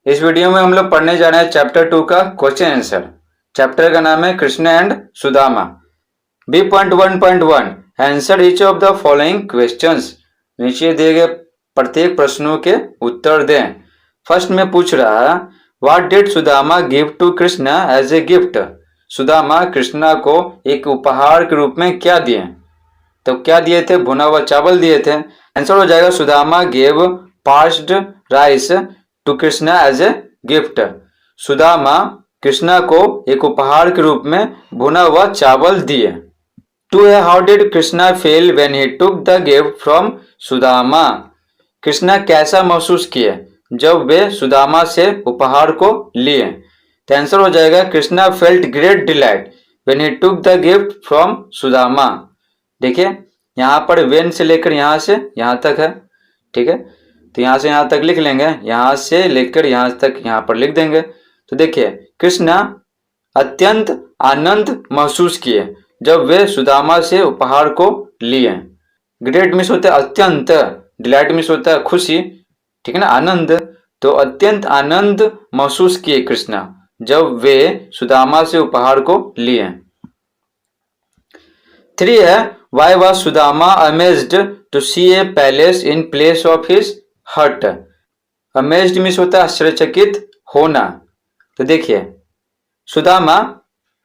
इस वीडियो में हम लोग पढ़ने जा रहे हैं चैप्टर 2 का क्वेश्चन आंसर। चैप्टर का नाम है Krishna and Sudama. B.1.1 answer each of the following questions. नीचे दिए गए प्रत्येक प्रश्नों के उत्तर दें। फर्स्ट में पूछ रहा what did Sudama give to Krishna as a gift. Sudama Krishna को एक उपहार के रूप में क्या दिए? तो क्या दिए थे? भुना हुआ चावल दिए थे। आंसर हो जाएगा Sudama gave parched rice to Krishna as a gift. Sudama Krishna को एक उपहार के रूप में भुना हुआ चावल दिए। टू है how did Krishna feel when he took the gift from Sudama. Krishna कैसा महसूस किए जब वे सुदामा से उपहार को लिए? तो आंसर हो जाएगा Krishna felt great delight when he took the gift from Sudama. देखिए यहाँ पर वेन से लेकर यहाँ से यहाँ तक है, ठीक है। तो यहाँ से यहाँ तक लिख लेंगे, यहाँ से लेकर यहाँ तक यहाँ पर लिख देंगे। तो देखिए कृष्णा अत्यंत आनंद महसूस किए जब वे सुदामा से उपहार को लिए। ग्रेट मिस होता है अत्यंत, डिलाइट मिस होता है खुशी, ठीक है ना, आनंद। तो अत्यंत आनंद महसूस किए कृष्णा जब वे सुदामा से उपहार को लिए। 3 है why was Sudama amazed to see a palace in place of his hut. Amazed मिस होता है आश्चर्यचकित होना। तो देखिए सुदामा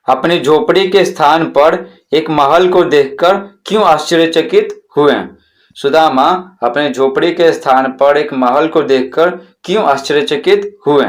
अपनी झोपड़ी के स्थान पर एक महल को देखकर क्यों आश्चर्यचकित हुए? सुदामा अपने झोपड़ी के स्थान पर एक महल को देखकर क्यों आश्चर्यचकित हुए?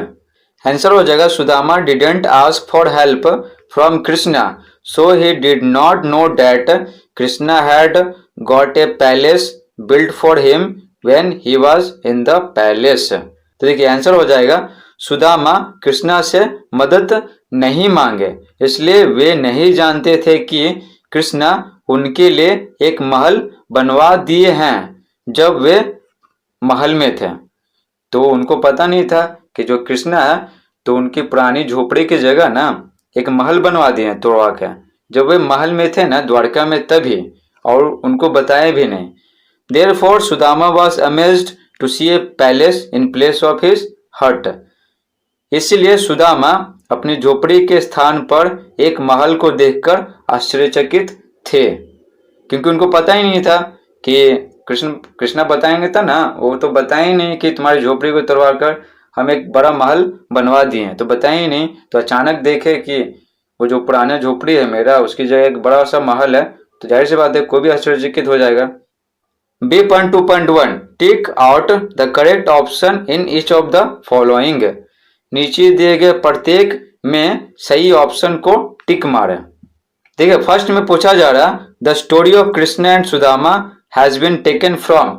आंसर हो जाएगा Sudama didn't ask for help from Krishna so he did not know that Krishna had got a palace built for him when he was in the palace. तो देखिए आंसर हो जाएगा सुदामा कृष्णा से मदद नहीं मांगे इसलिए वे नहीं जानते थे कि कृष्णा उनके लिए एक महल बनवा दिए हैं जब वे महल में थे। तो उनको पता नहीं था कि जो कृष्णा है तो उनकी पुरानी झोपड़ी की जगह ना एक महल बनवा दिए तोड़वा के, जब वे महल में थे ना द्वारका में तभी, और उनको बताए भी नहीं। Therefore Sudama was amazed to see a palace in place of his hut। इसलिए सुदामा अपनी झोपड़ी के स्थान पर एक महल को देखकर आश्चर्यचकित थे, क्योंकि उनको पता ही नहीं था कि कृष्णा बताएंगे था ना, वो तो बताए ही नहीं कि तुम्हारी झोपड़ी को तोड़वा कर हम एक बड़ा महल बनवा दिए, तो बताए ही नहीं। तो अचानक देखे कि वो जो पुराना झोपड़ी है मेरा उसकी जगह एक बड़ा सा महल है, तो जाहिर सी बात है कोई भी आश्चर्यचकित हो जाएगा। B.2.1 tick out the correct option in each of the following. नीचे दिए गए प्रत्येक में सही ऑप्शन को टिक मारे। देखिए फर्स्ट में पूछा जा रहा the story of Krishna and Sudama has been taken from.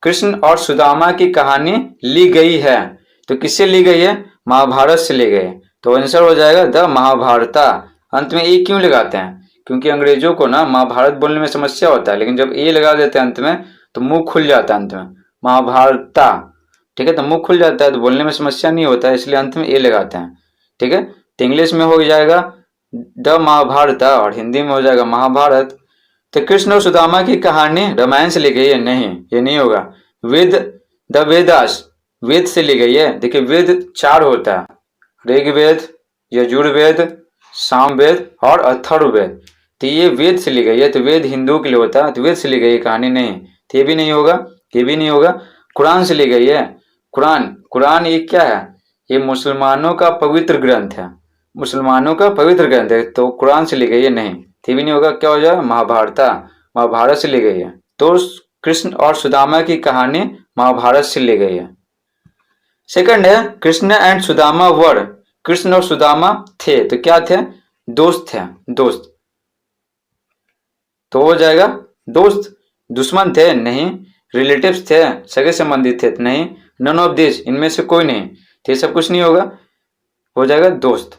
Krishna और सुदामा की कहानी ली गई है, तो किससे ली गई है? महाभारत से ली गई है। तो आंसर हो जाएगा द महाभारता। अंत में ए क्यों लगाते हैं? क्योंकि अंग्रेजों को ना महाभारत बोलने में समस्या होता है, लेकिन जब ए लगा देते हैं अंत में तो मुंह खुल जाता है अंत में, महाभारता, ठीक है। तो मुंह खुल जाता है तो बोलने में समस्या नहीं होता है, इसलिए अंत में ए लगाते हैं, ठीक है। तो इंग्लिश में हो जाएगा द महाभारता और हिंदी में हो जाएगा महाभारत। तो कृष्ण और सुदामा की कहानी रामायण से ली गई है? नहीं, ये नहीं होगा। वेद द वेदास, वेद से ली गई है। देखिए वेद 4 होता है, ऋग्वेद, यजुर्वेद, सामवेद और अथर्ववेद। तो ये वेद से ली गई है, तो वेद हिंदुओं के लिए होता है, तो वेद से ली गई है कहानी, नहीं। तो ये भी नहीं होगा, ये भी नहीं होगा। कुरान से ली गई है। कुरान ये क्या है? ये मुसलमानों का पवित्र ग्रंथ है, मुसलमानों का पवित्र ग्रंथ है, तो कुरान से ली गई है, नहीं। ये भी नहीं होगा। क्या हो जाएगा? महाभारता, महाभारत से ली गई है। तो कृष्ण और सुदामा की कहानी महाभारत से ली गई है। सेकंड है कृष्ण एंड सुदामा वर। कृष्ण और सुदामा थे, तो क्या थे? दोस्त थे, दोस्त। तो हो जाएगा दोस्त। दुश्मन थे? नहीं। रिलेटिव्स थे, सगे संबंधी थे? नहीं। नन ऑफ दिस, इनमें से कोई नहीं। तो ये सब कुछ नहीं होगा, हो जाएगा दोस्त।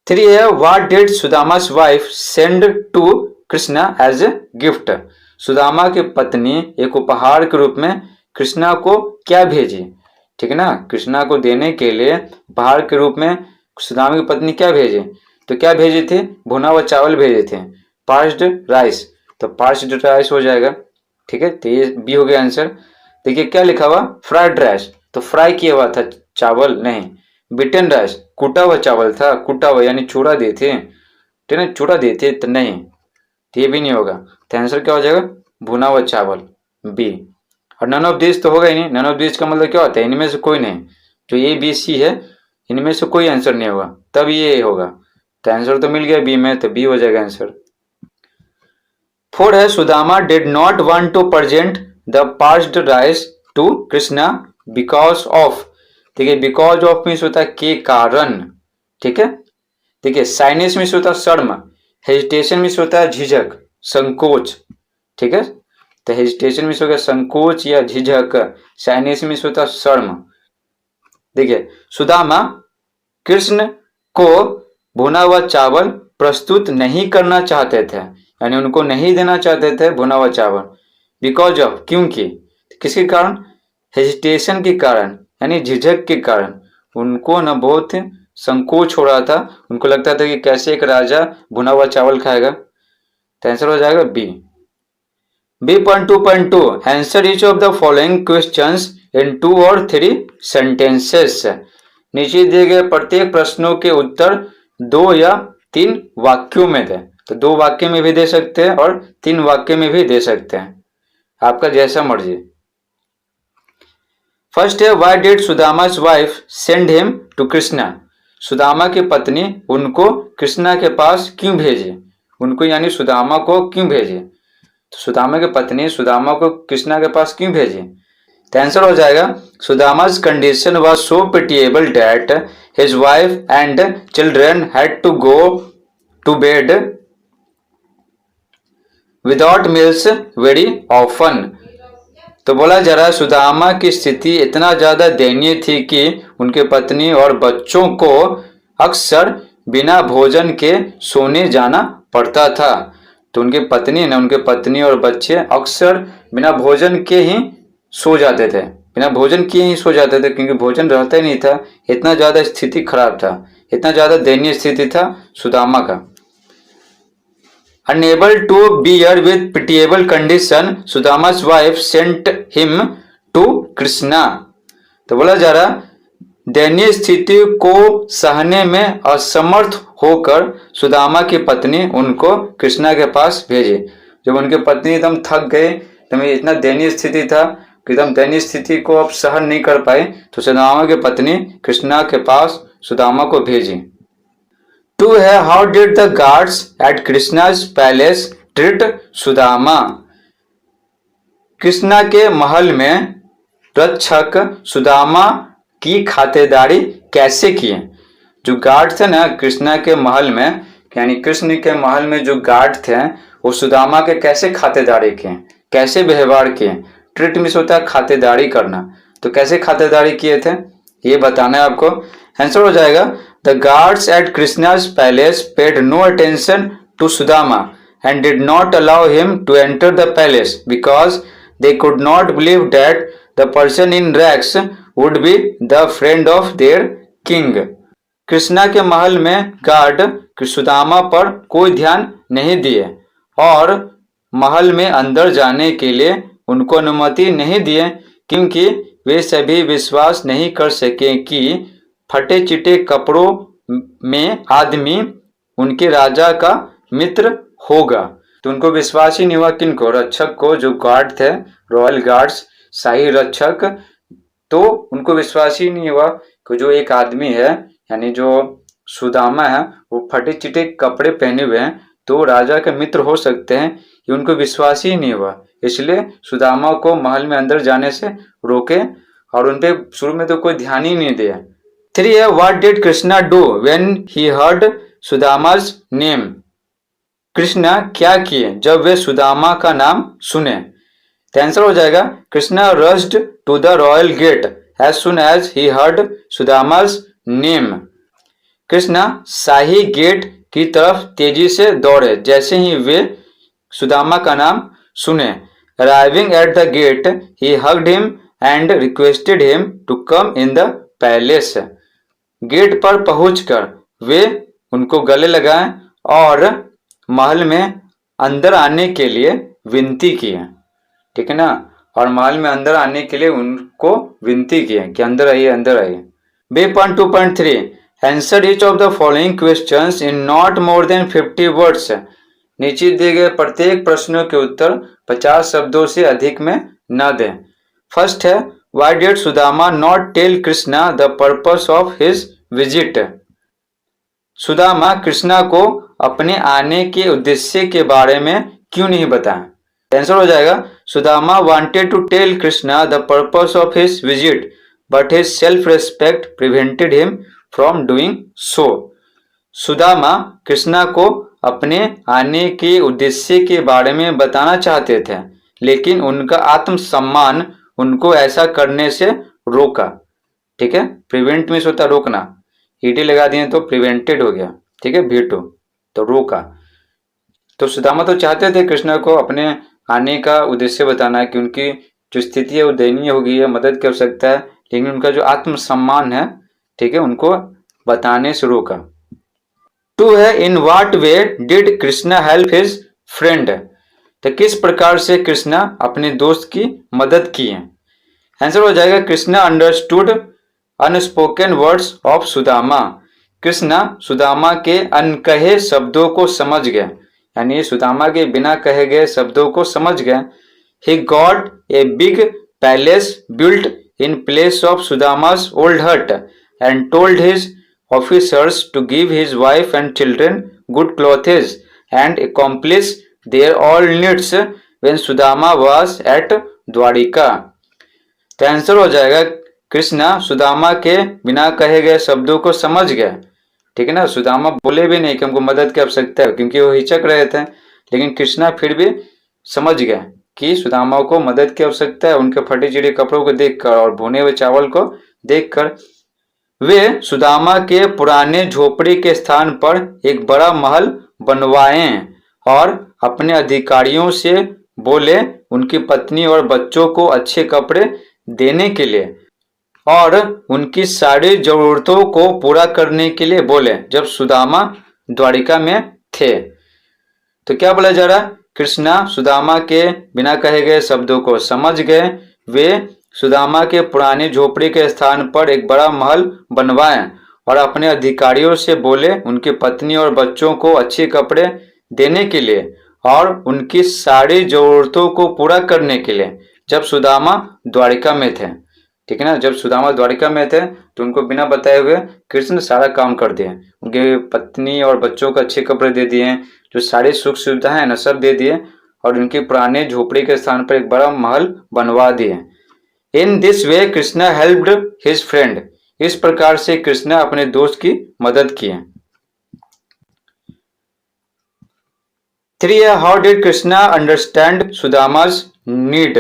3 है what did Sudama's wife send to Krishna as a gift. Sudama की पत्नी एक उपहार के रूप में कृष्णा को क्या भेजी? ठीक है ना, कृष्णा को देने के लिए उपहार के रूप में सुदामा की पत्नी क्या भेजी? तो क्या भेजी थी? भुना हुआ चावल भेजे थे, पार्च्ड राइस। तो पार्च्ड राइस हो जाएगा, ठीक है। तो ये बी हो गया आंसर। देखिए क्या लिखा हुआ? फ्राइड राइस, तो फ्राई किया हुआ था चावल नहीं, बिटन राइस कूटा हुआ चावल था, कूटा हुआ यानी चूड़ा दिए थे, ठीक है, चूड़ा दिए थे तो नहीं, तो ये भी नहीं होगा। तो आंसर क्या हो जाएगा, भुना हुआ चावल, बी। और नन ऑफ दिस तो होगा ही नहीं, नन ऑफ दिस का मतलब क्या होता है, इनमें से कोई नहीं, जो ए बी सी है इनमें से कोई आंसर नहीं होगा, तब ये होगा। तो आंसर तो मिल गया बी में, तो बी हो जाएगा आंसर। 4 है Sudama did not want to present the parched rice to Krishna because of. देखिए बिकॉज ऑफ मीन्स होता है के कारण, ठीक है। देखिए साइनेस मीन्स होता है शर्म, हेजिटेशन मीन्स होता है झिझक, संकोच, ठीक है। तो हेजिटेशन मीन्स होगा संकोच या झिझक, साइनेस मीन्स होता है शर्म। देखिए सुदामा कृष्ण को भुना हुआ चावल प्रस्तुत नहीं करना चाहते थे, यानी उनको नहीं देना चाहते थे भुना हुआ चावल, बिकॉज ऑफ क्योंकि, किसके कारण, हेजिटेशन के कारण यानी झिझक के कारण, उनको न बहुत संकोच हो रहा था, उनको लगता था कि कैसे एक राजा भुना हुआ चावल खाएगा। तो आंसर हो जाएगा B. B.2.2 answer each of the following questions in 2 और 3 सेंटेंसेस। नीचे दिए गए प्रत्येक प्रश्नों के उत्तर 2 या 3 वाक्यों में दें। तो 2 वाक्य में भी दे सकते हैं और 3 वाक्य में भी दे सकते हैं, आपका जैसा मर्जी। फर्स्ट है why did Sudama's wife send him to Krishna. Sudama की पत्नी उनको कृष्णा के पास क्यों भेजे, उनको यानी सुदामा को क्यों भेजे, तो सुदामा की पत्नी सुदामा को कृष्णा के पास क्यों भेजी। तो आंसर हो जाएगा सुदामा's condition was so pitiable that his wife and children had to go to bed without meals very often। तो बोला जा रहा है सुदामा की स्थिति इतना ज्यादा दयनीय थी कि उनके पत्नी और बच्चों को अक्सर बिना भोजन के सोने जाना पड़ता था। तो उनकी पत्नी और बच्चे अक्सर बिना भोजन के ही सो जाते थे, बिना भोजन किए ही सो जाते थे, क्योंकि भोजन रहता ही नहीं था, इतना ज्यादा स्थिति खराब था, इतना ज्यादा दयनीय स्थिति था सुदामा का। Unable to bear with pitiable condition, Sudama's wife sent him to Krishna। तो बोला जा रहा दयनीय स्थिति को सहने में असमर्थ होकर सुदामा की पत्नी उनको कृष्णा के पास भेजे। जब उनकी पत्नी एकदम थक गए, तो इतना दयनीय स्थिति था कि एकदम दयनीय स्थिति को अब सहन नहीं कर पाए, तो सुदामा की पत्नी कृष्णा के पास सुदामा को भेजी। 2 है how did the guards at Krishna's palace treat Sudama. Krishna के महल में रक्षक सुदामा की खातिरदारी कैसे किए। जो गार्ड थे ना कृष्णा के महल में, यानी कृष्ण के महल में जो गार्ड थे वो सुदामा के कैसे खातिरदारी किए, कैसे व्यवहार किए। ट्रीट मीन्स होता है खातिरदारी करना, तो कैसे खातिरदारी किए थे ये बताना है आपको। आंसर हो जाएगा the guards at Krishna's palace paid no attention to Sudama and did not allow him to enter the palace because they could not believe that the person in rags would be the friend of their king। Krishna के महल में guard Sudama पर कोई ध्यान नहीं दिए और महल में अंदर जाने के लिए उनको अनुमति नहीं दिए, क्योंकि वे सभी विश्वास नहीं कर सके कि फटे चिटे कपड़ों में आदमी उनके राजा का मित्र होगा। तो उनको विश्वास ही नहीं हुआ, किनको, रक्षक को, जो गार्ड थे रॉयल गार्ड्स शाही रक्षक, तो उनको विश्वास ही नहीं हुआ कि जो एक आदमी है यानी जो सुदामा है वो फटे चिटे कपड़े पहने हुए हैं तो राजा के मित्र हो सकते हैं, ये उनको विश्वास ही नहीं हुआ। इसलिए सुदामा को महल में अंदर जाने से रोके और उनपे शुरू में तो कोई ध्यान ही नहीं दिया। 3 है what did Krishna do when he heard Sudama's name. Krishna क्या किए जब वे सुदामा का नाम सुने। तो आंसर हो जाएगा Krishna rushed to the royal gate as soon as he heard Sudama's name. Krishna शाही गेट की तरफ तेजी से दौड़े जैसे ही वे सुदामा का नाम सुने। Arriving at the gate he hugged him and requested him to come in the palace. Gate पर पहुंचकर वे उनको गले लगाए और महल में अंदर आने के लिए विनती की, ठीक है ना, और महल में अंदर आने के लिए उनको विनती की कि अंदर आइए, अंदर आइए। B.2.3 answer each of the following questions in not more than 50 words. नीचे दिए गए प्रत्येक प्रश्नों के उत्तर 50 शब्दों से अधिक में न दें। फर्स्ट है, why did Sudama not tell Krishna the purpose of his visit. Sudama Krishna को अपने आने के उद्देश्य के बारे में क्यों नहीं बताया। आंसर हो जाएगा, Sudama wanted to tell Krishna the purpose of his visit but his self respect prevented him from doing so. Sudama Krishna को अपने आने के उद्देश्य के बारे में बताना चाहते थे, लेकिन उनका आत्मसम्मान उनको ऐसा करने से रोका। ठीक है, प्रिवेंट मीन्स होता रोकना, ईडी लगा दिए तो प्रिवेंटेड हो गया। ठीक है, भीटो तो रोका। तो सुदामा तो चाहते थे कृष्णा को अपने आने का उद्देश्य बताना कि उनकी जो स्थिति है वो दयनीय हो गई है, मदद की आवश्यकता है, लेकिन उनका जो आत्मसम्मान है, ठीक है, उनको बताने से रोका। 2 है, in what way did Krishna help his friend. तो किस प्रकार से कृष्णा अपने दोस्त की मदद की है। आंसर हो जाएगा, Krishna understood unspoken words of Sudama. Krishna Sudama के अनकहे शब्दों को समझ गए, यानी सुदामा के बिना कहे गए शब्दों को समझ गए। He got a big palace built in place of Sudama's old hut and told his officers to give his wife and children good clothes and accomplish their all needs when Sudama was at Dwarka. तो answer हो जाएगा, कृष्णा सुदामा के बिना कहे गए शब्दों को समझ गए। ठीक है ना, सुदामा बोले भी नहीं कि हमको मदद की आवश्यकता है, क्योंकि वो हिचक रहे थे, लेकिन कृष्णा फिर भी समझ गए कि सुदामा को मदद की आवश्यकता है। उनके फटे चिड़े कपड़ों को देखकर और भुने हुए चावल को देखकर वे सुदामा के पुराने झोपड़ी के स्थान पर एक बड़ा महल बनवाए और अपने अधिकारियों से बोले उनकी पत्नी और बच्चों को अच्छे कपड़े देने के लिए और उनकी सारी जरूरतों को पूरा करने के लिए बोले जब सुदामा द्वारिका में थे। तो क्या बोला जा रहा, कृष्णा सुदामा के बिना कहे गए शब्दों को समझ गए। वे सुदामा के पुराने झोपड़ी के स्थान पर एक बड़ा महल बनवाएं और अपने अधिकारियों से बोले उनकी पत्नी और बच्चों को अच्छे कपड़े देने के लिए और उनकी सारी जरूरतों को पूरा करने के लिए जब सुदामा द्वारिका में थे। ठीक है ना, जब सुदामा द्वारिका में थे तो उनको बिना बताए हुए कृष्ण सारा काम कर दिए, उनके पत्नी और बच्चों को अच्छे कपड़े दे दिए, जो सारी सुख सुविधाएं है ना सब दे दिए और उनके पुराने झोपड़ी के स्थान पर एक बड़ा महल बनवा दिए। In this way Krishna helped his friend. इस प्रकार से कृष्णा अपने दोस्त की मदद किए। 3 है, how did Krishna understand Sudama's need.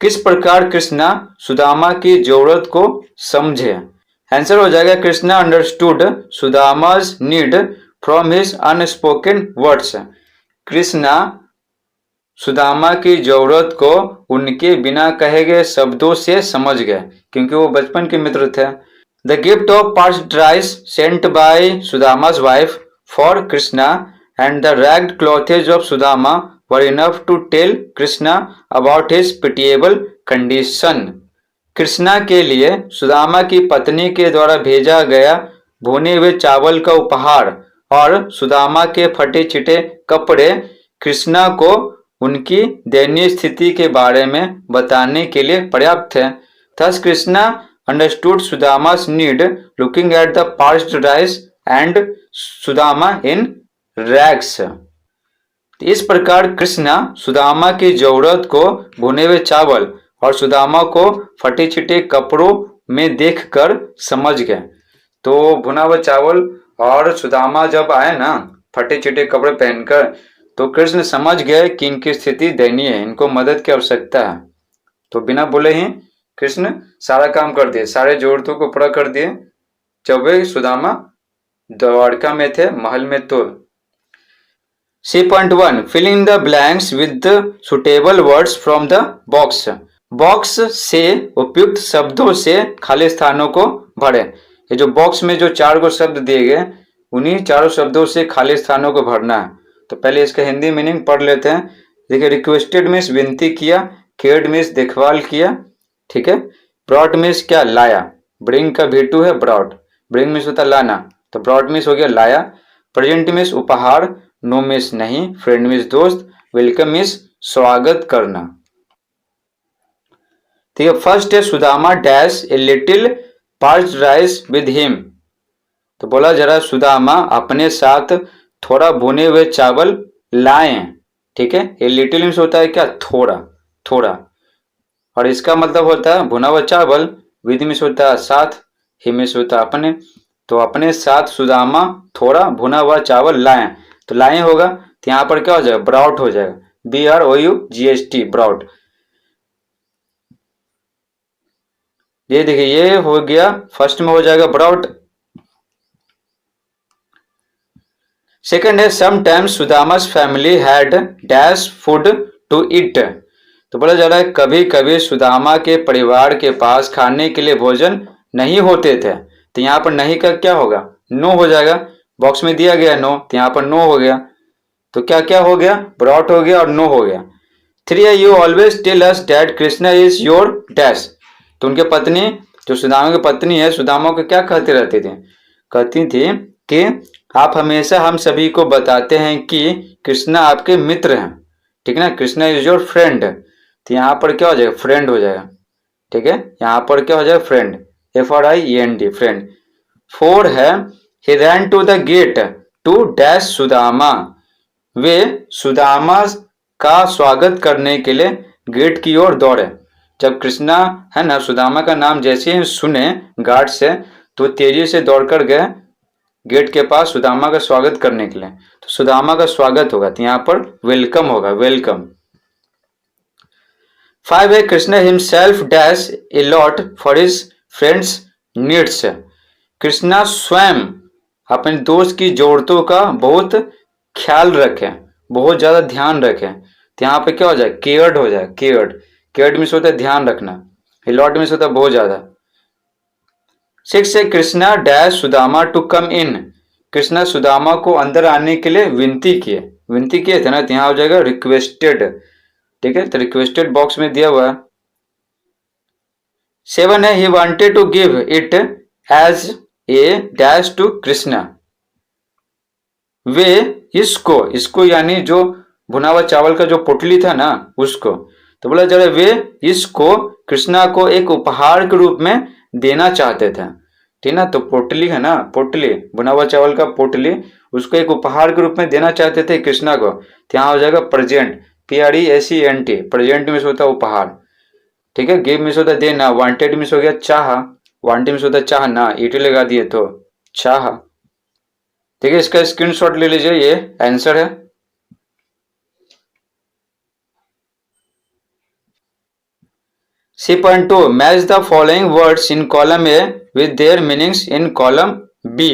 किस प्रकार कृष्णा सुदामा की जरूरत को समझे। आंसर हो जाएगा, Krishna understood Sudama's need from his unspoken words. Krishna Sudama की जरूरत को उनके बिना कहे गए शब्दों से समझ गए, क्योंकि वो बचपन के मित्र थे। The gift of parched rice sent by Sudama's wife for Krishna and the ragged clothes of Sudama were enough to tell Krishna about his pitiable condition. Krishna के लिए सुदामा की पत्नी के द्वारा भेजा गया भुने हुए चावल का उपहार और सुदामा के फटे चिटे कपड़े कृष्णा को उनकी दयनीय स्थिति के बारे में बताने के लिए पर्याप्त है। Thus Krishna understood Sudama's need looking at the parched rice and Sudama in rags. इस प्रकार कृष्णा सुदामा की जरूरत को भुने हुए चावल और सुदामा को फटे छिटे कपड़ों में देखकर समझ गए। तो भुना हुआ चावल और सुदामा जब आए ना फटे छिटे कपड़े पहनकर, तो कृष्ण समझ गए कि इनकी स्थिति दयनीय है, इनको मदद की आवश्यकता है। तो बिना बोले ही कृष्ण सारा काम कर दिए, सारे जरूरतों को पूरा कर दिए जब वे सुदामा द्वारका में थे, महल में। तो C.1 filling the blanks with the suitable words from the box. Box से उपयुक्त शब्दों से खाली स्थानों को भरे। ये जो बॉक्स में जो 4 गो शब्द दिए गए, उन्हीं 4 शब्दों से खाली स्थानों को भरना है। तो पहले इसका हिंदी मीनिंग पढ़ लेते हैं। देखिए, रिक्वेस्टेड मीन्स विनती किया केयर्ड मीन्स देखभाल किया, ठीक है। ब्रॉट मीन्स क्या, लाया। ब्रिंग का V2 है ब्रॉट, ब्रिंग मीन्स होता लाना, तो ब्रॉट मीन्स हो गया लाया। प्रेजेंट मीन्स उपहार, नो मीन्स नहीं, फ्रेंड मीन्स दोस्त, वेलकम मीन्स स्वागत करना। ठीक है। फर्स्ट है Sudama dash a little parched rice with him. तो बोला जरा सुदामा अपने साथ थोड़ा भुने हुए चावल लाएं, ठीक है। ये लिटिल मीन्स होता है क्या, थोड़ा थोड़ा, और इसका मतलब होता है भुना हुआ चावल, विद मीन्स होता है साथ, ही मीन्स होता है अपने। तो अपने साथ सुदामा थोड़ा भुना हुआ चावल लाएं, तो लाएं होगा तो यहाँ पर क्या हो जाएगा, ब्राउट हो जाएगा, BROUGHT ब्राउट। ये देखिए ये हो गया, फर्स्ट में हो जाएगा ब्राउट। सेकंड है sometimes Sudama's family had dash food to eat. तो बोला जा रहा है कभी कभी सुदामा के परिवार के पास खाने के लिए भोजन नहीं होते थे, तो यहाँ पर नहीं का क्या होगा, नो हो जाएगा। बॉक्स में दिया गया नो, तो यहाँ पर नो हो गया, तो क्या क्या हो गया, ब्रॉट हो गया और नो हो गया। 3 है you always tell us that Krishna is your dash. तो उनके पत्नी, जो सुदामा की पत्नी है, सुदामा को क्या कहते रहते थे, कहती थी कि आप हमेशा हम सभी को बताते हैं कि कृष्णा आपके मित्र हैं, ठीक है ना, कृष्णा इज योर फ्रेंड। तो यहाँ पर क्या हो जाएगा, फ्रेंड हो जाएगा, ठीक है। यहाँ पर क्या हो जाएगा, फ्रेंड, FRIEND फ्रेंड। 4 है he ran to the gate to dash Sudama. वे सुदामा का स्वागत करने के लिए गेट की ओर दौड़े। जब कृष्णा है ना सुदामा का नाम जैसे ही सुने गार्ड से, तो तेजी से दौड़कर गए गेट के पास सुदामा का स्वागत करने के लिए। तो सुदामा का स्वागत होगा, तो यहाँ पर वेलकम होगा, वेलकम। 5 है Krishna himself dash a lot for his friends needs. Krishna स्वयं अपने दोस्त की जरूरतों का बहुत ख्याल रखे, बहुत ज्यादा ध्यान रखे। तो यहाँ पे क्या हो जाए, केयर्ड हो जाए, केयर्ड। केयर्ड मीन्स होता है ध्यान रखना, ए लॉट मीन्स होता है बहुत ज्यादा। 6 है Krishna dash Sudama to come in. Krishna Sudama को अंदर आने के लिए विनती किए, विनती किए थे ना, तो यहाँ हो जाएगा रिक्वेस्टेड, ठीक है। तो रिक्वेस्टेड बॉक्स में दिया हुआ है। 7 है he wanted to give it as a dash to Krishna. वे इसको, इसको यानी जो भुना हुआ चावल का जो पोटली था ना उसको, तो बोला जरा वे इसको कृष्णा को एक उपहार के रूप में देना चाहते थे, ठीक ना। तो पोटली है ना, पोटली भुना हुआ चावल का पोटली, उसको एक उपहार के रूप में देना चाहते थे कृष्णा को। तो यहाँ हो जाएगा प्रेजेंट, PRESENT, प्रेजेंट में होता है उपहार, ठीक है। गिव मिस होता है देना, वांटेड मिस हो गया चाह, वांटेड मिस होता है चाहना, ईटी लगा दिए तो चाह, ठीक है। इसका स्क्रीनशॉट ले लीजिए, ये आंसर है। C.2 match the following words in column A with their meanings in column B.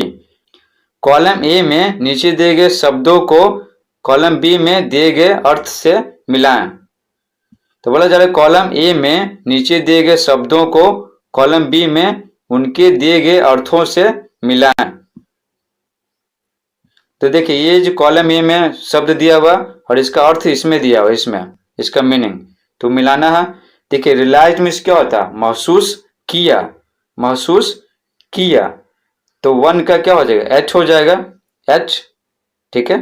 Column A में नीचे दिए गए शब्दों को कॉलम बी में दिए गए अर्थ से मिलाएं। तो बोला जा रहा है कॉलम ए में नीचे दिए गए शब्दों को कॉलम बी में उनके दिए गए अर्थों से मिलाएं। तो देखिए ये जो कॉलम ए में शब्द दिया हुआ और इसका अर्थ इसमें दिया हुआ, इसमें इसका मीनिंग तो मिलाना है। देखिए रियलाइज मीन्स क्या होता है, महसूस किया, महसूस किया। तो 1 का क्या हो जाएगा, H हो जाएगा, H, ठीक है,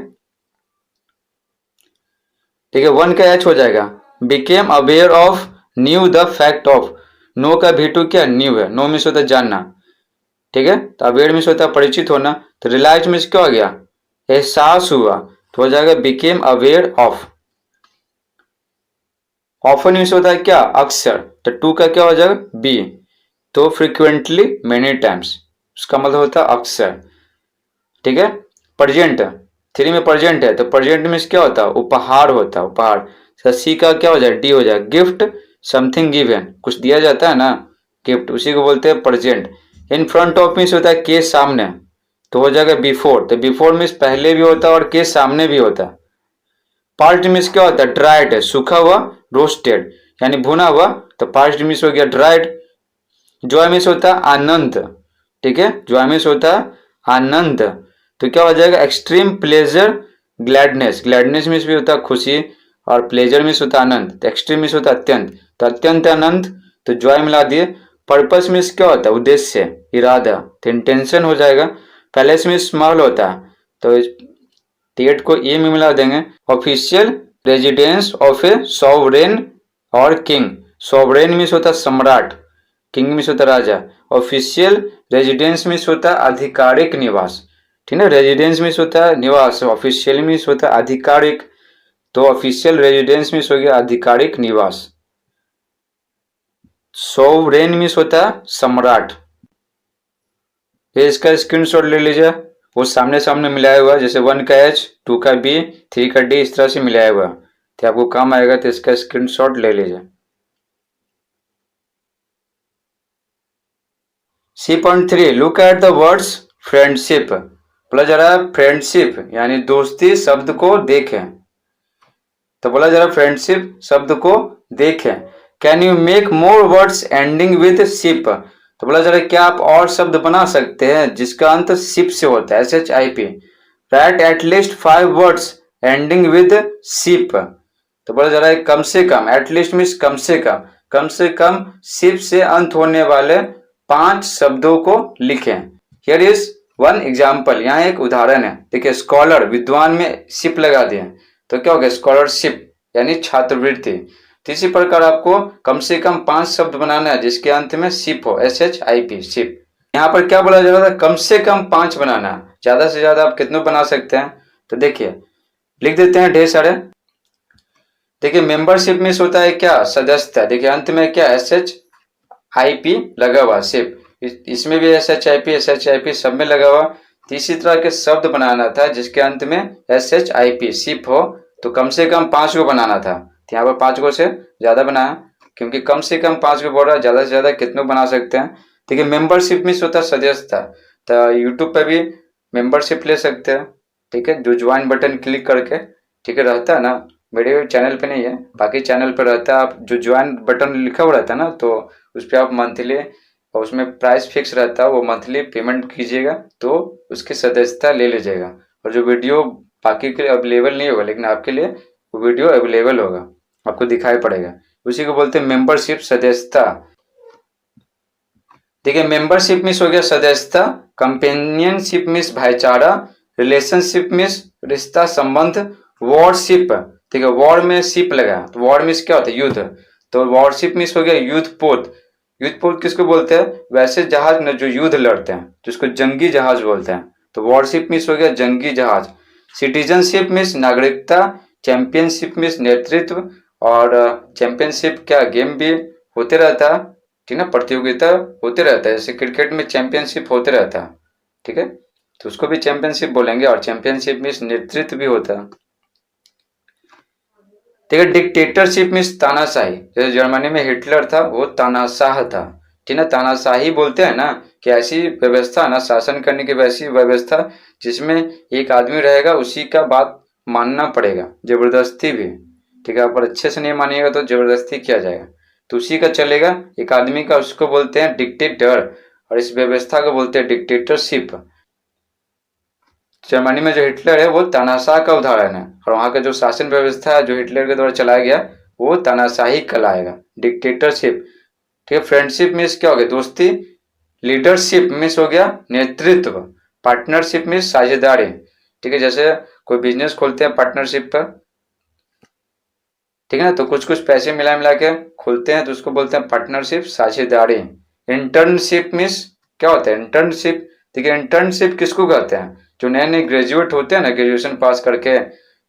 ठीक है। 1 का H हो जाएगा। Became aware of, knew the fact of. Know का V2 क्या, न्यू है, नो मीन्स होता है जानना, ठीक है। तो अवेयर मीन्स होता है परिचित होना। तो रियलाइज मीन्स क्या हो गया, एहसास हुआ, तो हो जाएगा became aware of. Often means होता है क्या, अक्सर, तो 2 का क्या हो जाएगा, बी। तो फ्रीक्वेंटली, मेनी टाइम्स, उसका मतलब होता है अक्सर, ठीक है। प्रेजेंट, 3 में प्रेजेंट है, तो प्रेजेंट मीन्स क्या होता है, उपहार होता है, उपहार। सी का क्या हो जाएगा, डी हो जाएगा, गिफ्ट, समथिंग गिवन, कुछ दिया जाता है ना, गिफ्ट, उसी को बोलते हैं present. In front of means होता है के सामने, तो हो जाएगा बिफोर। तो बिफोर मीन्स पहले भी होता है और के सामने भी होता है। पार्ट मीन्स क्या होता है, ड्राइड है, सूखा हुआ, रोस्टेड यानी भुना हुआ, तो पार्ट मीन्स हो गया ड्राइड। जॉय मीन्स होता है आनंद, ठीक है, जॉय मीन्स होता है आनंद, तो क्या हो जाएगा, extreme pleasure, gladness, gladness means भी होता है खुशी और प्लेजर मीन्स होता है आनंद, तो एक्सट्रीम मीन्स होता है अत्यंत, तो अत्यंत आनंद, तो जॉय मिला दिए। पर्पस मीन्स क्या होता है, उद्देश्य, इरादा, तो इंटेंशन हो जाएगा। पैलेस मीन्स महल होता है, तो टेट को ए में मिला देंगे। Official residence of A sovereign और किंग, सॉवरेन मीन्स होता है सम्राट, किंग मीन्स होता है राजा। ऑफिशियल रेजिडेंस मीन्स होता है आधिकारिक निवास, ठीक है, रेजिडेंस मीन्स होता है निवास, ऑफिशियल मीन्स होता है आधिकारिक, तो ऑफिशियल रेजिडेंस मीन्स हो गया आधिकारिक निवास। सोवरेन मीन्स होता है सम्राट। ये इसका स्क्रीनशॉट ले लीजिए, वो सामने सामने मिलाया हुआ, जैसे 1 का H, 2 का B, 3 का D, इस तरह से मिलाया हुआ, तो आपको काम आएगा, तो इसका स्क्रीनशॉट ले लीजिए। C.3 look at the words friendship, बोला जरा फ्रेंडशिप यानी दोस्ती शब्द को देखें, तो बोला जरा फ्रेंडशिप शब्द को देखें। Can you make more words ending with ship, तो बोला जरा क्या आप और शब्द बना सकते हैं जिसका अंत शिप से होता है, SHIP। Right at least 5 words ending with ship, तो बोला जरा कम से कम, एटलीस्ट मीन्स कम से कम शिप से अंत होने वाले 5 शब्दों को लिखें। हियर इज 1 एग्जाम्पल, यहाँ एक उदाहरण है, देखिए स्कॉलर, विद्वान में शिप लगा दिए, तो क्या हो गया स्कॉलरशिप यानी छात्रवृत्ति। तो इसी प्रकार आपको कम से कम 5 शब्द बनाना है जिसके अंत में शिप हो, SHIP, शिप। यहाँ पर क्या बोला जा रहा था, कम से कम 5 बनाना है, ज्यादा से ज्यादा आप कितने बना सकते हैं, तो देखिए लिख देते हैं ढेर सारे। देखिए मेंबरशिप मीन्स होता है क्या, सदस्यता, देखिए अंत में क्या SHIP लगा हुआ, शिप, इसमें भी SHIP सब में लगा हुआ। इसी तरह के शब्द बनाना था जिसके अंत में SHIP शिप हो, तो कम से कम 5 को बनाना था, तो यहाँ पर 5 को से ज्यादा बनाया, क्योंकि कम से कम 5 को बोल रहा है, ज्यादा से ज्यादा कितने बना सकते हैं। देखिए मेंबरशिप मीन्स होता है सदस्यता, तो यूट्यूब पे भी मेंबरशिप ले सकते हैं, ठीक है, जो ज्वाइन बटन क्लिक करके, ठीक है, रहता है ना, मेरे चैनल पे नहीं है, बाकी चैनल पे रहता है, आप जो ज्वाइन बटन लिखा हुआ रहता है ना, तो उस पर आप मंथली, और उसमें प्राइस फिक्स रहता है, वो मंथली पेमेंट कीजिएगा तो उसकी सदस्यता ले लीजिएगा, और जो वीडियो बाकी के लिए अवेलेबल नहीं होगा लेकिन आपके लिए वो वीडियो अवेलेबल होगा, आपको दिखाई पड़ेगा, उसी को बोलते हैं मेंबरशिप, सदस्यता। देखिए मेंबरशिप मीन्स हो गया सदस्यता, कंपेनियनशिप मीन्स भाईचारा, रिलेशनशिप मीन्स रिश्ता संबंध, वॉरशिप, ठीक है, वॉर में शिप लगा, तो वॉर मीन्स क्या होता है युद्ध, तो वॉरशिप मीन्स हो गया युद्धपोत। युद्धपोत किसको बोलते हैं, वैसे जहाज न जो युद्ध लड़ते हैं, जिसको जंगी जहाज बोलते हैं, तो वॉरशिप मीन्स हो गया जंगी जहाज। सिटीजनशिप मीन्स नागरिकता, चैंपियनशिप मीन्स नेतृत्व, और चैंपियनशिप क्या गेम भी होते रहता है, ठीक है, प्रतियोगिता होते रहता है, जैसे क्रिकेट में चैंपियनशिप होते रहता है, ठीक है, तो उसको भी चैंपियनशिप बोलेंगे, और चैंपियनशिप मीन्स नेतृत्व भी होता है, ठीक है। डिक्टेटरशिप मीन्स तानाशाही, जैसे जर्मनी में हिटलर था वो तानाशाह था, ठीक है, तानाशाही बोलते हैं ना कि ऐसी व्यवस्था ना, शासन करने की वैसी व्यवस्था जिसमें एक आदमी रहेगा, उसी का बात मानना पड़ेगा, जबरदस्ती भी, ठीक है, आप अच्छे से नहीं मानिएगा तो जबरदस्ती किया जाएगा, तो उसी का चलेगा एक आदमी का, उसको बोलते हैं डिक्टेटर, और इस व्यवस्था को बोलते हैं डिक्टेटरशिप। जर्मनी में जो हिटलर है वो तानाशाह का उदाहरण है, और वहां का जो शासन व्यवस्था है जो हिटलर के द्वारा चलाया गया वो तानाशाही कहलाएगा, डिक्टेटरशिप, ठीक है। फ्रेंडशिप मीन्स क्या हो गया दोस्ती, लीडरशिप मीन्स हो गया नेतृत्व, पार्टनरशिप मीन्स साझेदारी, ठीक है, जैसे कोई बिजनेस खोलते हैं पार्टनरशिप पर, ठीक है ना, तो कुछ कुछ पैसे मिला के खोलते हैं, तो उसको बोलते हैं पार्टनरशिप, साझेदारी। इंटर्नशिप मीन्स क्या होता है, इंटर्नशिप, ठीक है, इंटर्नशिप किसको कहते हैं, जो नए नए ग्रेजुएट होते हैं ना, ग्रेजुएशन पास करके,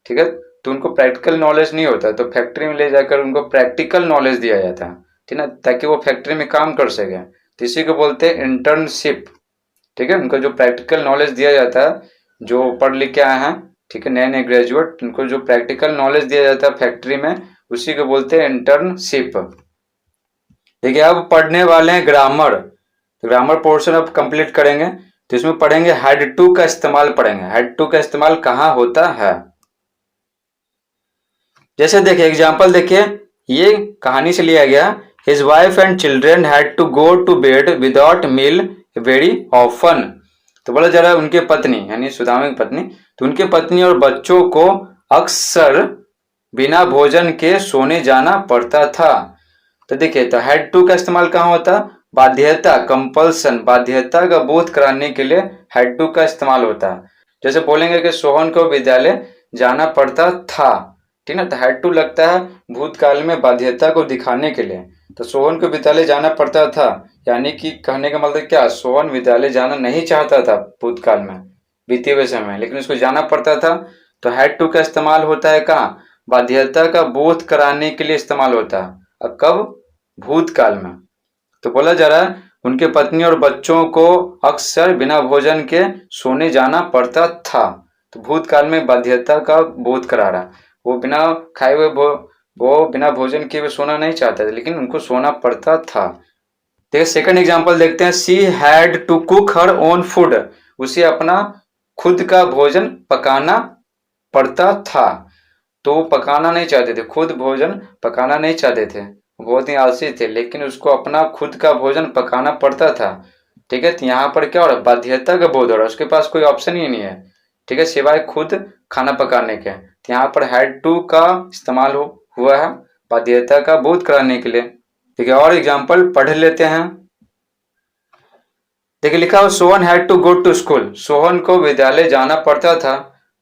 ठीक है, तो उनको प्रैक्टिकल नॉलेज नहीं होता, तो फैक्ट्री में ले जाकर उनको प्रैक्टिकल नॉलेज दिया जाता है, ठीक है, ताकि वो फैक्ट्री में काम कर सके, तो इसी को बोलते हैं इंटर्नशिप, ठीक है, उनको जो प्रैक्टिकल नॉलेज दिया जाता है, जो पढ़ लिख के आए हैं, ठीक है, नए नए ग्रेजुएट, उनको जो प्रैक्टिकल नॉलेज दिया जाता है फैक्ट्री में, उसी को बोलते हैं इंटर्नशिप। देखिए अब पढ़ने वाले हैं ग्रामर, तो ग्रामर पोर्शन अब कंप्लीट करेंगे, तो इसमें पढ़ेंगे हैड टू का इस्तेमाल पढ़ेंगे, हैड टू का इस्तेमाल कहाँ होता है। जैसे देखिए एग्जाम्पल देखिए, ये कहानी से लिया गया, his wife and children had to go to bed without meal very often, तो बोला जा रहा है उनके पत्नी यानी सुदामा की पत्नी, तो उनके पत्नी और बच्चों को अक्सर बिना भोजन के सोने जाना पड़ता था। तो देखिए, तो हैड टू का इस्तेमाल कहाँ होता? बाध्यता, कंपल्सन, बाध्यता का बोध कराने के लिए हैड टू का इस्तेमाल होता है। जैसे बोलेंगे कि सोहन को विद्यालय जाना पड़ता था, ठीक ना, तो हैड टू लगता है भूतकाल में बाध्यता को दिखाने के लिए। तो सोहन को विद्यालय जाना पड़ता था, यानी कि कहने का मतलब क्या, सोहन विद्यालय जाना नहीं चाहता था भूतकाल में, बीते हुए समय, लेकिन उसको जाना पड़ता था। तो हैड टू का इस्तेमाल होता है कहाँ? बाध्यता का बोध कराने के लिए इस्तेमाल होता है। अब कब? भूतकाल में। तो बोला जा रहा है उनके पत्नी और बच्चों को अक्सर बिना भोजन के सोने जाना पड़ता था। तो भूतकाल में बाध्यता का बोध करा रहा, वो बिना खाए हुए वो बिना भोजन किए हुए सोना नहीं चाहते थे, लेकिन उनको सोना पड़ता था। देखिए सेकंड एग्जांपल देखते हैं। She had to cook her own food, उसे अपना खुद का भोजन पकाना पड़ता था। तो वो पकाना नहीं चाहते थे, खुद भोजन पकाना नहीं चाहते थे, बहुत ही आलसी थे, लेकिन उसको अपना खुद का भोजन पकाना पड़ता था। ठीक है, तो यहाँ पर क्या हो रहा है? बाध्यता का बोध हो रहा है, उसके पास कोई ऑप्शन ही नहीं है, ठीक है, सिवाय खुद खाना पकाने के। तो यहाँ पर हैड टू का इस्तेमाल हुआ है बाध्यता का बोध कराने के लिए। ठीक है, और एग्जाम्पल पढ़ लेते हैं। देखिए लिखा हो Sohan had to go to school, Sohan को विद्यालय जाना पड़ता था।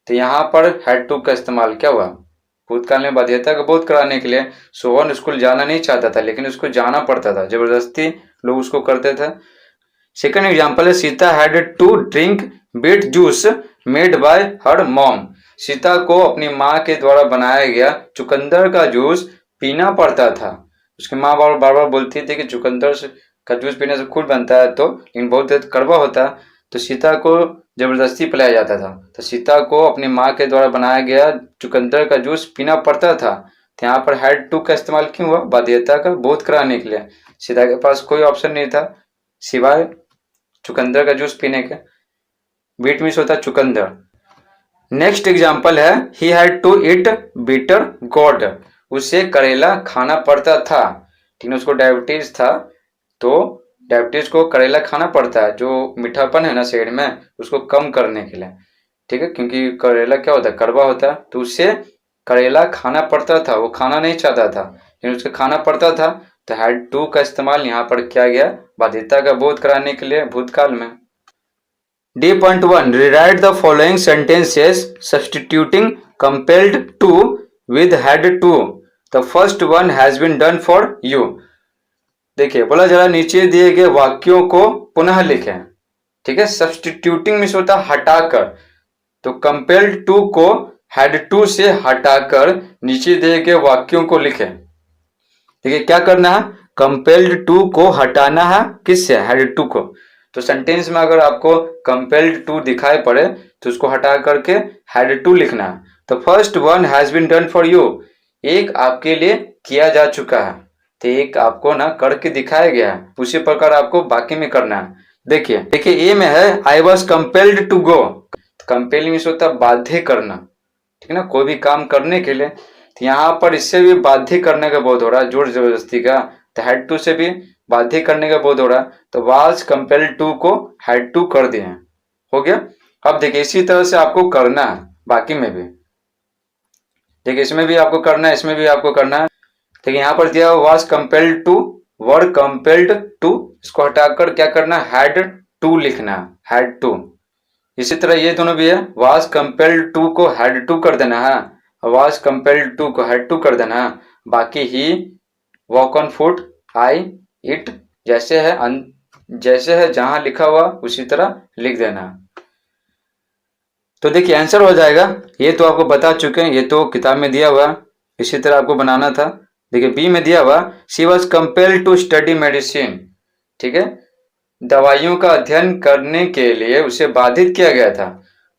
तो यहाँ पर हैड टू का इस्तेमाल क्या हुआ? भूतकाल में बाध्यता का बोध कराने के लिए। सोहन स्कूल जाना नहीं चाहता था, लेकिन उसको जाना पड़ता था, जबरदस्ती लोग उसको करते थे। सेकंड एग्जांपल है Sita had to drink beet juice made by her mom, Sita को अपनी माँ के द्वारा बनाया गया चुकंदर का जूस पीना पड़ता था। उसकी माँ बार बार बोलती थी कि चुकंदर का जूस पीने से खून बनता है, तो लेकिन बहुत कड़वा होता है, तो सीता को जबरदस्ती पिलाया जाता था। तो सीता को अपनी माँ के द्वारा बनाया गया चुकंदर का जूस पीना पड़ता था। तो यहाँ पर हैड टू का इस्तेमाल क्यों हुआ? बाध्यता का बोध कराने के लिए। सीता के पास कोई ऑप्शन नहीं था सिवाय चुकंदर का जूस पीने के। बीट मीन्स होता है चुकंदर। नेक्स्ट एग्जाम्पल है he had to eat bitter gourd, उसे करेला खाना पड़ता था। ठीक है, उसको डायबिटीज था, तो डायबिटीज को करेला खाना पड़ता है, जो मीठापन है ना शरीर में, उसको कम करने के लिए। ठीक है, क्योंकि करेला क्या होता है? कड़वा होता है, तो उससे करेला खाना पड़ता था, वो खाना नहीं चाहता था, लेकिन उसको खाना पड़ता था। तो हैड टू का इस्तेमाल यहाँ पर किया गया बाध्यता का बोध कराने के लिए भूतकाल में। D.1 rewrite the following sentences substituting compelled to with had to. The first one has been done for you. देखिए बोला जरा नीचे दिए गए वाक्यों को पुनः लिखें। ठीक है, सब्सटीट्यूटिंग मीन्स होता है हटाकर, तो कंपेल्ड टू को हैड टू से हटाकर नीचे दिए गए वाक्यों को लिखें। देखिए क्या करना है? कंपेल्ड टू को हटाना है, किससे? हैड टू को। तो सेंटेंस में अगर आपको कंपेल्ड टू दिखाई पड़े तो उसको हटा करके हैड टू लिखना है। तो first one has been done for you, एक आपके लिए किया जा चुका है, तो एक आपको ना करके दिखाया गया है, उसी प्रकार आपको बाकी में करना है। देखिए ए में है I was compelled to go, compel means होता है बाध्य करना, ठीक है ना, कोई भी काम करने के लिए। तो यहाँ पर इससे भी बाध्य करने का बोध हो रहा है, जोर जबरदस्ती का, तो हैड टू से भी बाध्य करने का बोध हो रहा है, तो वाज कंपेल्ड टू को हैड टू कर दिए, हो गया। अब देखिए इसी तरह से आपको करना है बाकी में भी, देखिए इसमें भी आपको करना है, इसमें भी आपको करना है। देखिए यहाँ पर दिया was compelled to, were compelled to, इसको हटाकर क्या करना है? हैड टू लिखना, हैड टू। इसी तरह ये दोनों भी है, वाज कंपेल्ड टू को हैड टू कर देना है, वाज कंपेल्ड टू को हैड टू कर देना है। बाकी he walk on foot, I, it जैसे है जहां लिखा हुआ उसी तरह लिख देना। तो देखिए आंसर हो जाएगा, ये तो आपको बता चुके हैं, ये तो किताब में दिया हुआ, इसी तरह आपको बनाना था। देखिए बी में दिया हुआ she was compelled to study medicine, ठीक है, दवाइयों का अध्ययन करने के लिए उसे बाधित किया गया था।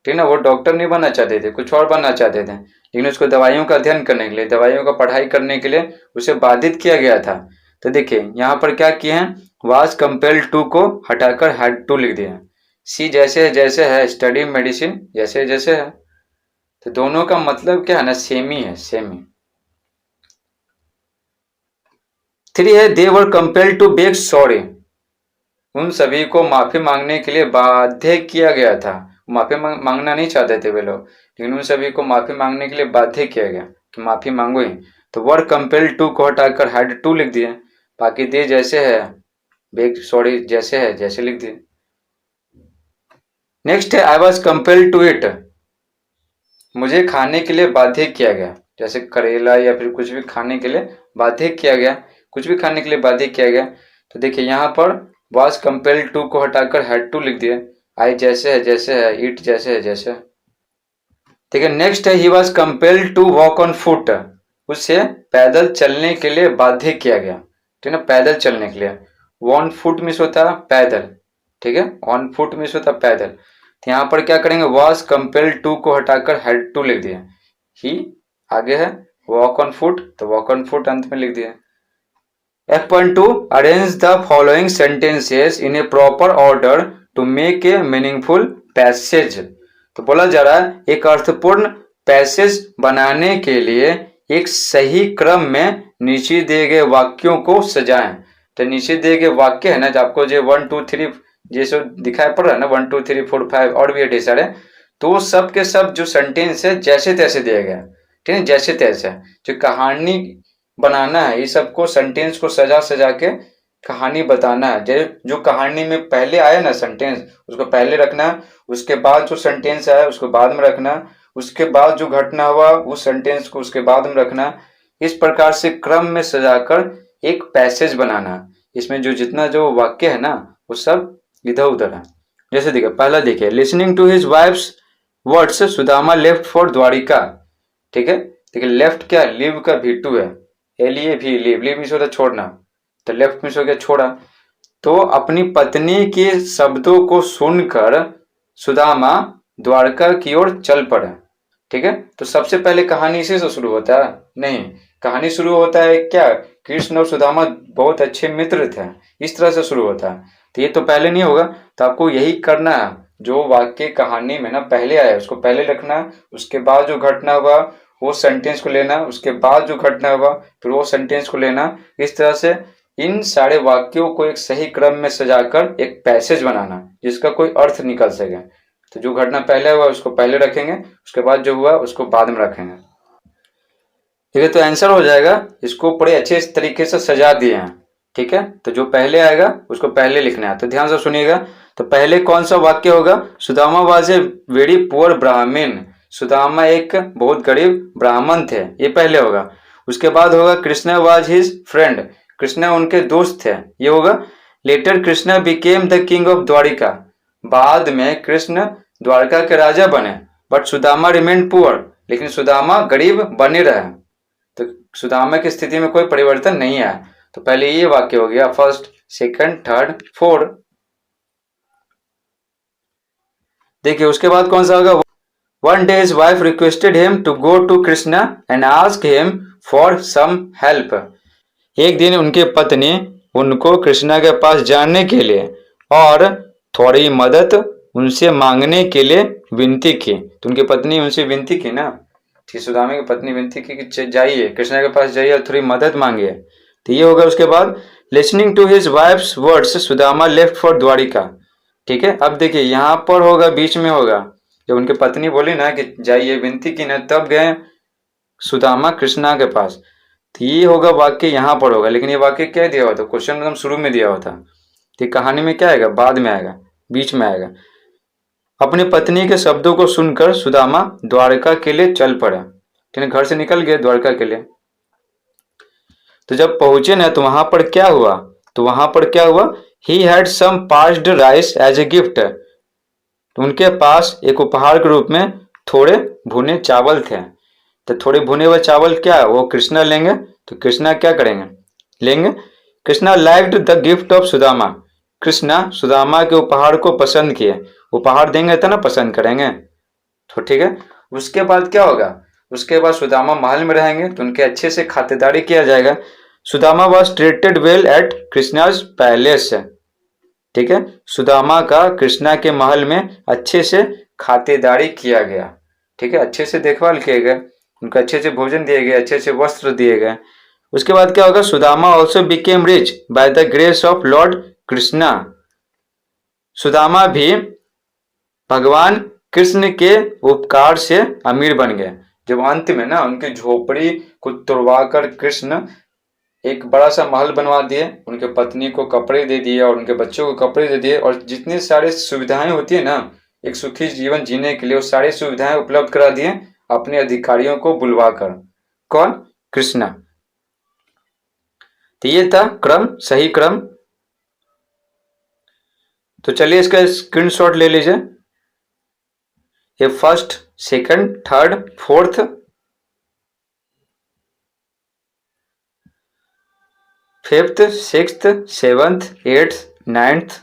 ठीक है ना, वो डॉक्टर नहीं बनना चाहते थे, कुछ और बनना चाहते थे, लेकिन उसको दवाइयों का अध्ययन करने के लिए, दवाइयों का पढ़ाई करने के लिए उसे बाधित किया गया था। तो देखिए यहाँ पर क्या किए हैं? वाज कंपेल्ड टू को हटाकर हैड टू लिख दिया। सी जैसे है, स्टडी मेडिसिन जैसे है, तो दोनों का मतलब क्या है ना, सेम ही है, सेम ही। 3 है they were compelled to beg sorry, उन सभी को माफी मांगने के लिए बाध्य किया गया था। माफी मांगना नहीं चाहते थे वे लोग, लेकिन उन सभी को माफी मांगने के लिए बाध्य किया गया कि माफी मांगो ही। तो वर कंपेल्ड टू को हटाकर हैड टू लिख दिए। बाकी दे जैसे है, बेग सॉरी जैसे है जैसे लिख दिए। नेक्स्ट है I was compelled to eat, मुझे खाने के लिए बाध्य किया गया, जैसे करेला या फिर कुछ भी खाने के लिए बाध्य किया गया, कुछ भी खाने के लिए बाध्य किया गया। तो देखिए यहाँ पर वॉज कंपेल्ड टू को हटाकर हैड टू लिख दिया, आई जैसे है जैसे है, इट जैसे है जैसे। देखिए नेक्स्ट है he was compelled to walk on foot, उसे पैदल चलने के लिए बाध्य किया गया, ठीक है ना, पैदल चलने के लिए। ऑन फुट मीन्स होता है पैदल, ठीक है, ऑन फुट मीन्स होता है पैदल। तो यहाँ पर क्या करेंगे, वॉज कंपेल्ड टू को हटाकर हैड टू लिख दिया, ही आगे है, वॉक ऑन फुट तो वॉक ऑन फुट अंत में लिख दिया। F.2 arrange the following sentences in a proper order to make a meaningful passage, तो बोला जा रहा है एक अर्थपूर्ण पैसेज बनाने के लिए एक सही क्रम में नीचे दिए गए वाक्यों को सजाएं। तो नीचे दिए गए वाक्य है ना, जो आपको जो 1 2 3 जैसे दिखाई पड़ रहा है ना, 1 2 3 4 5 और भी ढेर सारे, तो सब के सब जो सेंटेंस है जैसे तैसे दिया गया, ठीक है, जैसे तैसे। जो कहानी बनाना है, ये सबको सेंटेंस को सजा सजा के कहानी बताना है। जो कहानी में पहले आया ना सेंटेंस, उसको पहले रखना, उसके बाद जो सेंटेंस आया उसको बाद में रखना, उसके बाद जो घटना हुआ उस सेंटेंस को उसके बाद में रखना। इस प्रकार से क्रम में सजाकर एक पैसेज बनाना। इसमें जो जितना जो वाक्य है ना वो सब इधर उधर है। जैसे देखिए पहला देखिए, listening to his wife's words Sudama left for Dwarka, ठीक है। देखिए लेफ्ट क्या, लिव का V2 है, एलिए भी लिव, लिव मीन्स होता छोड़ना, तो लेफ्ट मीन्स हो गया छोड़ा। तो अपनी पत्नी के शब्दों को सुनकर सुदामा द्वारका की ओर चल पड़ा, ठीक है। तो सबसे पहले कहानी इसी से शुरू होता है? नहीं, कहानी शुरू होता है क्या, कृष्ण और सुदामा बहुत अच्छे मित्र थे, इस तरह से शुरू होता है। तो ये तो पहले नहीं होगा, तो आपको यही करना है, जो वाक्य कहानी में ना पहले आया उसको पहले रखना, उसके बाद जो घटना हुआ वो सेंटेंस को लेना, उसके बाद जो घटना हुआ फिर वो सेंटेंस को लेना। इस तरह से इन सारे वाक्यों को एक सही क्रम में सजाकर एक पैसेज बनाना जिसका कोई अर्थ निकल सके। तो जो घटना पहले हुआ उसको पहले रखेंगे, उसके बाद जो हुआ उसको बाद में रखेंगे, ठीक है। तो आंसर हो जाएगा, इसको बड़े अच्छे तरीके से सजा दिए हैं, ठीक है। तो जो पहले आएगा उसको पहले लिखना है। तो ध्यान से सुनिएगा, तो पहले कौन सा वाक्य होगा, Sudama was a very poor ब्राह्मण, सुदामा एक बहुत गरीब ब्राह्मण थे, ये पहले होगा। उसके बाद होगा Krishna was his friend, Krishna उनके दोस्त थे, ये होगा। Later Krishna became the king of Dwarka, बाद में कृष्ण द्वारका के राजा बने, बट सुदामा रिमेन पुअर, लेकिन सुदामा गरीब बने रहे। तो सुदामा की स्थिति में कोई परिवर्तन नहीं आया। तो पहले ये वाक्य हो गया, फर्स्ट सेकंड थर्ड फोर्थ। देखिए उसके बाद कौन सा होगा, one day his wife requested him to go to Krishna and ask him for some help, एक दिन उनकी पत्नी उनको कृष्णा के पास जाने के लिए और थोड़ी मदद उनसे मांगने के लिए विनती की। तो उनकी पत्नी उनसे विनती की ना, ठीक, सुदामा की पत्नी विनती की कि जाइए कृष्णा के पास जाइए और थोड़ी मदद मांगिए। तो ये होगा। उसके बाद listening to his wife's words Sudama left for Dwarka, ठीक है। अब देखिए यहाँ पर होगा, बीच में होगा, जब उनकी पत्नी बोली ना कि जाइए, विनती की ना, तब गए सुदामा कृष्णा के पास। तो ये होगा वाक्य यहाँ पर होगा, लेकिन ये वाक्य क्या दिया हुआ था, क्वेश्चन मतलब शुरू में दिया हुआ था। तो कहानी में क्या आएगा, बाद में आएगा, बीच में आएगा। अपनी पत्नी के शब्दों को सुनकर सुदामा द्वारका के लिए चल पड़ा, ठीक है, घर से निकल गए द्वारका के लिए। तो जब पहुंचे ना तो वहां पर क्या हुआ, he had some parched rice as a gift, तो उनके पास एक उपहार के रूप में थोड़े भुने चावल थे। तो थोड़े भुने हुए चावल क्या वो कृष्णा लेंगे, तो कृष्णा क्या करेंगे, लेंगे। Krishna liked the gift of Sudama, Krishna Sudama के उपहार को पसंद किए, उपहार देंगे तो ना पसंद करेंगे, तो ठीक है। उसके बाद क्या होगा, उसके बाद सुदामा महल में रहेंगे तो उनके अच्छे से खातिरदारी किया जाएगा। Sudama was treated well at Krishna's palace, ठीक है, सुदामा का कृष्णा के महल में अच्छे से खातिरदारी किया गया, ठीक है, अच्छे से देखभाल किए गए, उनको अच्छे से भोजन दिए गए, अच्छे से वस्त्र दिए गए। उसके बाद क्या होगा, Sudama also became rich by the grace of Lord Krishna, Sudama भी भगवान कृष्ण के उपकार से अमीर बन गए। जब अंत में ना उनकी झोपड़ी को तोड़वा कर कृष्ण एक बड़ा सा महल बनवा दिए, उनके पत्नी को कपड़े दे दिए और उनके बच्चों को कपड़े दे दिए, और जितनी सारी सुविधाएं होती है ना एक सुखी जीवन जीने के लिए, वो सारी सुविधाएं उपलब्ध करा दिए अपने अधिकारियों को बुलवाकर। कौन? कृष्णा। तो ये था क्रम, सही क्रम। तो चलिए इसका स्क्रीनशॉट ले लीजिए। ये first, second, third, fourth, fifth, sixth, seventh, eighth, ninth,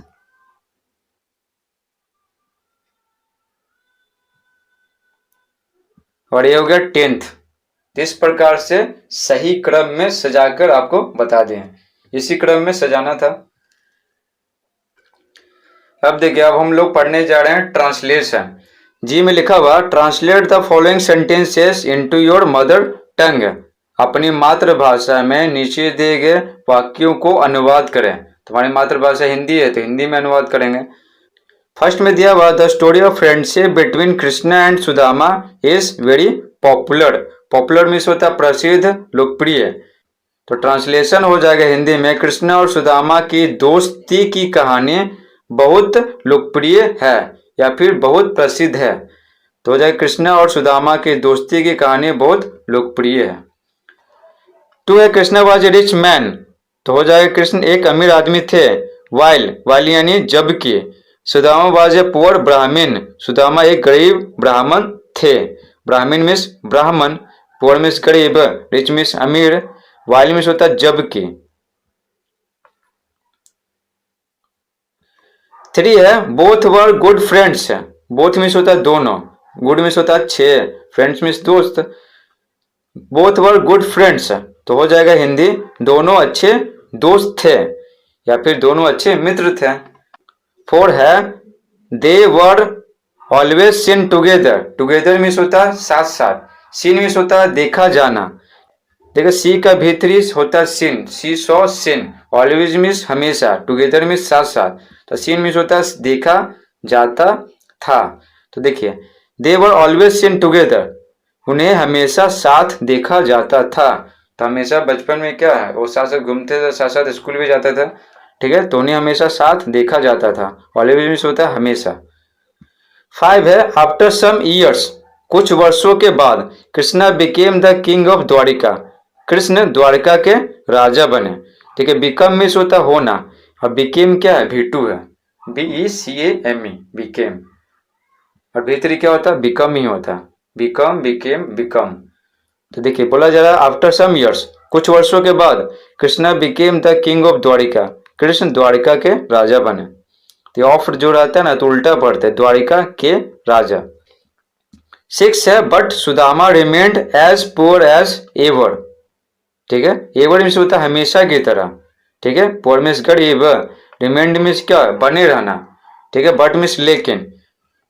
और ये हो गया 10th। इस प्रकार से सही क्रम में सजाकर आपको बता दें, इसी क्रम में सजाना था। अब देखिए, अब हम लोग पढ़ने जा रहे हैं ट्रांसलेशन। जी में लिखा हुआ translate the following sentences into your mother tongue. अपनी मातृभाषा में नीचे दिए गए वाक्यों को अनुवाद करें। तुम्हारी मातृभाषा हिंदी है तो हिंदी में अनुवाद करेंगे। फर्स्ट में दिया हुआ the story of friendship between Krishna and Sudama is very popular. Popular means होता है प्रसिद्ध, लोकप्रिय। तो ट्रांसलेशन हो जाएगा हिंदी में, कृष्णा और सुदामा की दोस्ती की कहानी बहुत लोकप्रिय है या फिर बहुत प्रसिद्ध है। तो हो जाएगा कृष्णा और सुदामा की दोस्ती की कहानी बहुत लोकप्रिय है। टू है Krishna was a rich man. तो हो जाएगा कृष्ण एक अमीर आदमी थे। वाइल यानी जबकि। सुदामा वाज ए पुअर ब्राह्मण। सुदामा एक गरीब ब्राह्मण थे। ब्राह्मण मीन्स ब्राह्मण, पुअर मीन्स गरीब, रिच मीन्स अमीर, वाइल मीन्स होता है जबकि। 3 है both were good friends. Both means होता है दोनों, गुड मीन्स होता है अच्छे, फ्रेंड्स मीन्स दोस्त। बोथ वर गुड फ्रेंड्स तो हो जाएगा हिंदी दोनों अच्छे दोस्त थे या फिर दोनों अच्छे मित्र थे। 4 है they were always seen together. Together means होता है साथ साथ, सीन मीन्स होता है देखा जाना। देखो सी का भीतरी होता है सीन, सी सॉ सीन। ऑलवेज मीन्स हमेशा, टुगेदर मीन्स साथ साथ, तो सीन मीन्स होता है देखा जाता था। तो देखिए दे वर ऑलवेज सीन टुगेदर, उन्हें हमेशा साथ देखा जाता था। तो हमेशा बचपन में क्या है वो साथ साथ घूमते थे, साथ साथ स्कूल भी जाते थे, ठीक है। तो उन्हें हमेशा साथ देखा जाता था, ऑलवेज मीन्स होता है हमेशा। 5 है आफ्टर सम ईयर्स, कुछ वर्षों के बाद Krishna became the king of Dwarka. Krishna Dwarka के राजा बने, ठीक है। बिकम मीन्स होता होना, और बिकेम क्या है V2 है, BECAME बिकेम, और भीतरी क्या होता है बिकम ही होता, बिकम बिकेम बिकम। तो देखिए बोला जा रहा है आफ्टर सम ईयर्स, कुछ वर्षों के बाद Krishna became the king of Dwarka, Krishna Dwarka के राजा बने। तो ऑफ जो रहता है ना तो उल्टा पड़ता है, द्वारिका के राजा। 6 है but Sudama remained as poor as ever, ठीक है। एवर मीन्स होता है हमेशा की तरह, ठीक है। पुअर मीन्स गरीब, रिमेन्ड मीन्स क्या बने रहना, ठीक है। बट मीन्स लेकिन।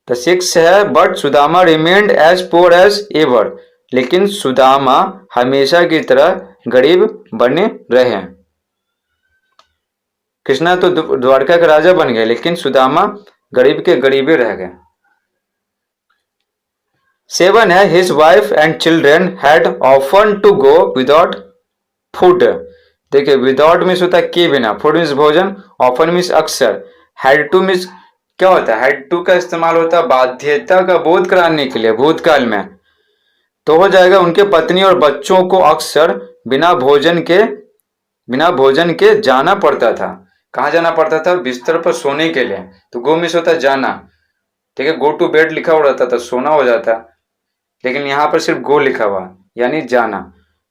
तो 6 है but Sudama remained as poor as ever, लेकिन सुदामा हमेशा की तरह गरीब बने रहे। कृष्णा तो द्वारका का राजा बन गए, लेकिन सुदामा गरीब के गरीबे रह गए। 7 है his wife and children had often to go without food. देखिए विदाउट मीन्स होता है के बिना, फूड मीन्स भोजन, ऑफन मीन्स अक्सर, हैड टू मीन्स क्या होता है, हैड टू का इस्तेमाल होता है बाध्यता का बोध कराने के लिए भूतकाल में। तो हो जाएगा उनके पत्नी और बच्चों को अक्सर बिना भोजन के जाना पड़ता था। कहाँ जाना पड़ता था, बिस्तर पर सोने के लिए। तो गो मीन्स होता है जाना, ठीक है। गो टू बेड लिखा हुआ रहता था, सोना हो जाता, लेकिन यहाँ पर सिर्फ गो लिखा हुआ यानी जाना।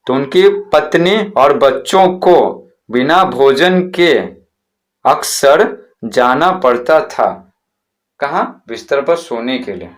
तो उनकी पत्नी और बच्चों को बिना भोजन के अक्सर जाना पड़ता था। कहाँ, बिस्तर पर सोने के लिए।